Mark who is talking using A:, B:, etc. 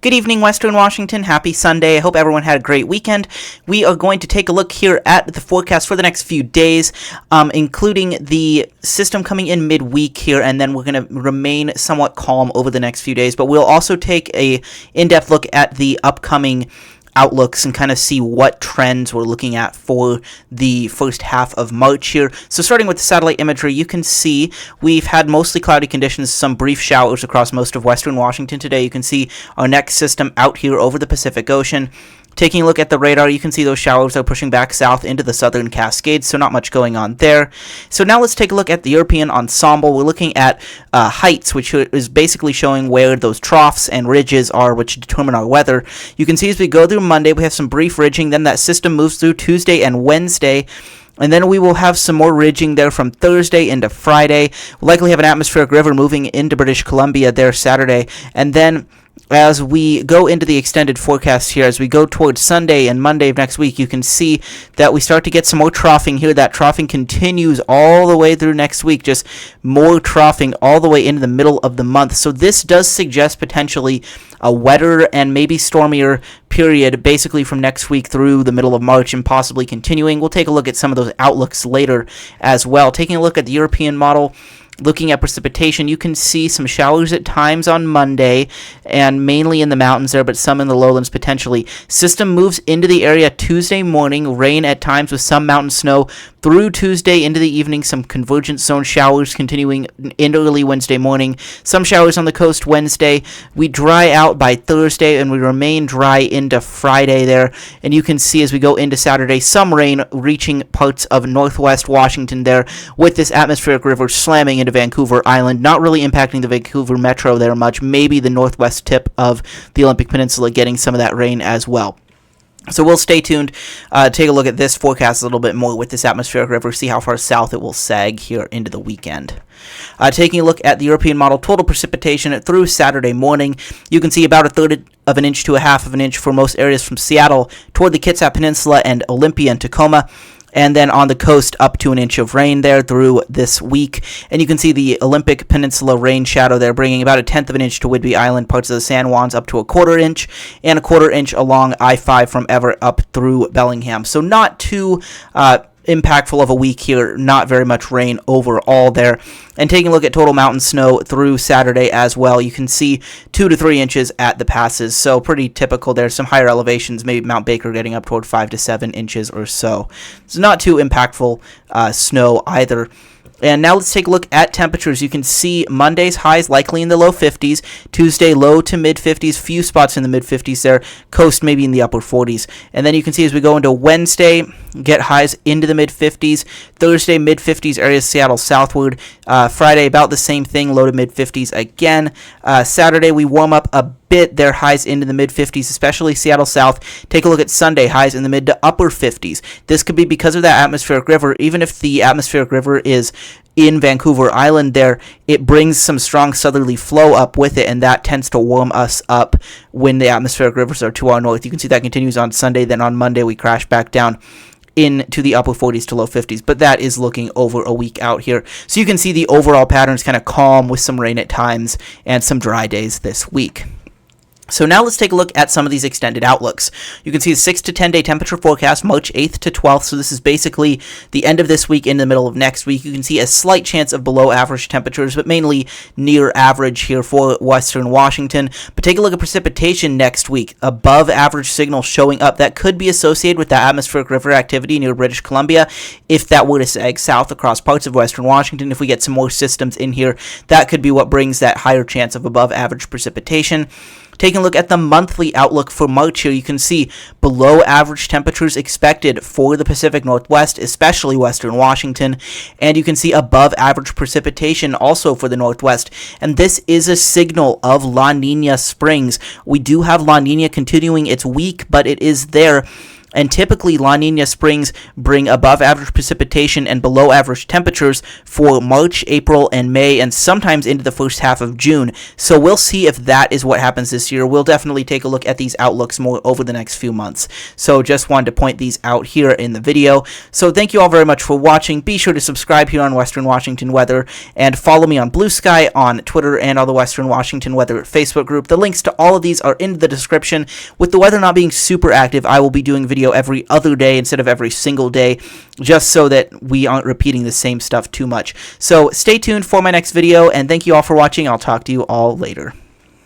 A: Good evening, Western Washington. Happy Sunday. I hope everyone had a great weekend. We are going to take a look here at the forecast for the next few days, including the system coming in midweek here, and then we're going to remain somewhat calm over the next few days. But we'll also take a in-depth look at the upcoming outlooks and kind of see what trends we're looking at for the first half of March here. So starting with the satellite imagery, you can see we've had mostly cloudy conditions, some brief showers across most of western Washington today. You can see our next system out here over the Pacific Ocean. Taking a look at the radar, you can see those showers are pushing back south into the southern Cascades, so not much going on there. So now let's take a look at the European ensemble. We're looking at heights, which is basically showing where those troughs and ridges are, which determine our weather. You can see as we go through Monday, we have some brief ridging, then that system moves through Tuesday and Wednesday. And then we will have some more ridging there from Thursday into Friday. We'll likely have an atmospheric river moving into British Columbia there Saturday. And then as we go into the extended forecast here, as we go towards Sunday and Monday of next week, you can see that we start to get some more troughing here. That troughing continues all the way through next week, just more troughing all the way into the middle of the month. So this does suggest potentially a wetter and maybe stormier period basically from next week through the middle of March and possibly continuing. We'll take a look at some of those outlooks later as well. Taking a look at the European model, looking at precipitation, you can see some showers at times on Monday, and mainly in the mountains there, but some in the lowlands potentially. System moves into the area Tuesday morning, rain at times with some mountain snow through Tuesday into the evening, some convergence zone showers continuing into early Wednesday morning. Some showers on the coast Wednesday. We dry out by Thursday, and we remain dry into Friday there. And you can see as we go into Saturday, some rain reaching parts of northwest Washington there, with this atmospheric river slamming into Vancouver Island, not really impacting the Vancouver metro there much. Maybe the northwest tip of the Olympic Peninsula getting some of that rain as well. So we'll stay tuned, take a look at this forecast a little bit more with this atmospheric river, see how far south it will sag here into the weekend. Taking a look at the European model, total precipitation through Saturday morning, you can see about a third of an inch to a half of an inch for most areas from Seattle toward the Kitsap Peninsula and Olympia and Tacoma. And then on the coast, up to an inch of rain there through this week. And you can see the Olympic Peninsula rain shadow there, bringing about a tenth of an inch to Whidbey Island, parts of the San Juans up to a quarter inch, and a quarter inch along I-5 from Everett up through Bellingham. So not too impactful of a week here, not very much rain overall there. And taking a look at total mountain snow through Saturday as well, you can see 2 to 3 inches at the passes, so pretty typical there. Some higher elevations, maybe Mount Baker getting up toward 5 to 7 inches or so. It's not too impactful snow either. And now let's take a look at temperatures. You can see Monday's highs likely in the low 50s. Tuesday, low to mid 50s. Few spots in the mid 50s there. Coast maybe in the upper 40s. And then you can see as we go into Wednesday, get highs into the mid 50s. Thursday, mid 50s areas, Seattle southward. Friday, about the same thing, low to mid 50s again. Saturday, we warm up a bit, their highs into the mid 50s, especially Seattle south. Take a look at Sunday, highs in the mid to upper 50s. This could be because of that atmospheric river. Even if the atmospheric river is in Vancouver Island there, it brings some strong southerly flow up with it, and that tends to warm us up when the atmospheric rivers are to our north. You can see that continues on Sunday. Then on Monday, we crash back down into the upper 40s to low 50s, but that is looking over a week out here. So you can see the overall patterns kind of calm with some rain at times and some dry days this week. So now let's take a look at some of these extended outlooks. You can see the 6 to 10 day temperature forecast, March 8th to 12th. So this is basically the end of this week in the middle of next week. You can see a slight chance of below average temperatures, but mainly near average here for western Washington. But take a look at precipitation next week. Above average signal showing up. That could be associated with the atmospheric river activity near British Columbia. If that were to sag south across parts of western Washington, if we get some more systems in here, that could be what brings that higher chance of above average precipitation. Taking a look at the monthly outlook for March here, you can see below average temperatures expected for the Pacific Northwest, especially western Washington, and you can see above average precipitation also for the Northwest. And this is a signal of La Nina springs. We do have La Nina continuing its week, but it is there. and typically La Nina springs bring above average precipitation and below average temperatures for March, April, and May, and sometimes into the first half of June. So we'll see if that is what happens this year. We'll definitely take a look at these outlooks more over the next few months. So just wanted to point these out here in the video. So thank you all very much for watching. Be sure to subscribe here on Western Washington Weather, and follow me on Blue Sky, on Twitter, and on the Western Washington Weather Facebook group. The links to all of these are in the description. With the weather not being super active, I will be doing video every other day instead of every single day, just so that we aren't repeating the same stuff too much. So stay tuned for my next video, and thank you all for watching. I'll talk to you all later.